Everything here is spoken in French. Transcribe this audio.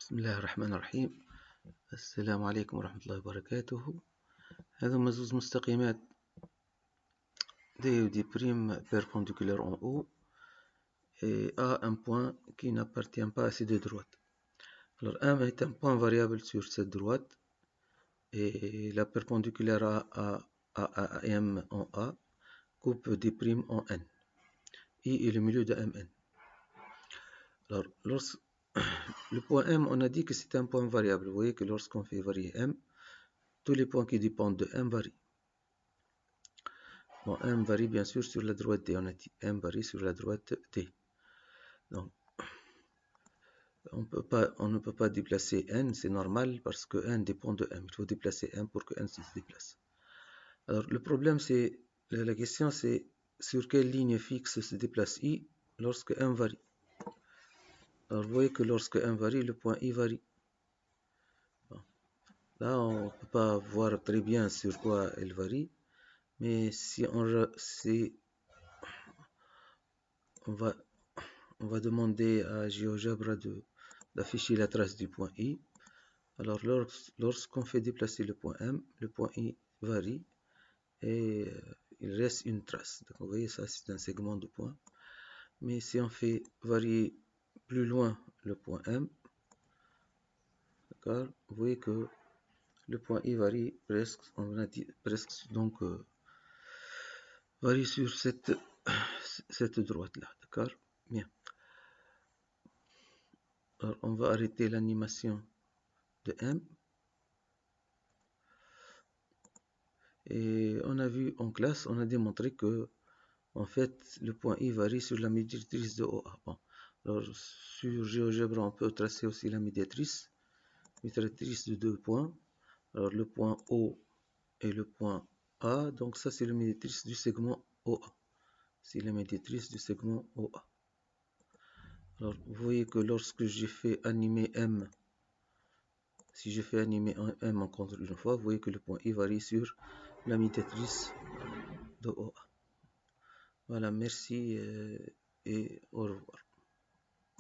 بسم الله الرحمن الرحيم. السلام عليكم ورحمة الله وبركاته. هذوما زوز مستقيمات D ou D' perpendiculaires en haut et A un point qui n'appartient pas à ces deux droites. Alors M est un point variable sur cette droite et la perpendiculaire à M en A coupe D' en N. I est le milieu de Mn. Alors le point M, on a dit que c'est un point variable. Vous voyez que lorsqu'on fait varier M, tous les points qui dépendent de M varient. Bon, M varie bien sûr sur la droite D. On a dit M varie sur la droite D. Donc, on ne peut pas déplacer N, c'est normal parce que N dépend de M. Il faut déplacer M pour que N se déplace. Alors, le problème, c'est, la question, c'est sur quelle ligne fixe se déplace I lorsque M varie. Alors, vous voyez que lorsque M varie, le point I varie. Bon. Là, on ne peut pas voir très bien sur quoi elle varie, mais si on va demander à GeoGebra d'afficher la trace du point I. Alors, lorsqu'on fait déplacer le point M, le point I varie et il reste une trace. Donc, vous voyez, ça, c'est un segment de point. Mais si on fait varier plus loin le point M, d'accord, vous voyez que le point I varie presque, on a dit presque, donc, varie sur cette droite-là, d'accord? Bien. Alors, on va arrêter l'animation de M. Et on a vu en classe, on a démontré que en fait le point I varie sur la médiatrice de OA. Bon. Alors sur GeoGebra, on peut tracer aussi la médiatrice de deux points. Alors le point O et le point A, donc ça c'est la médiatrice du segment OA. C'est la médiatrice du segment OA. Alors vous voyez que lorsque j'ai fait animer M, si je fais animer M encore une fois, vous voyez que le point I varie sur la médiatrice de OA. Voilà, merci et au revoir.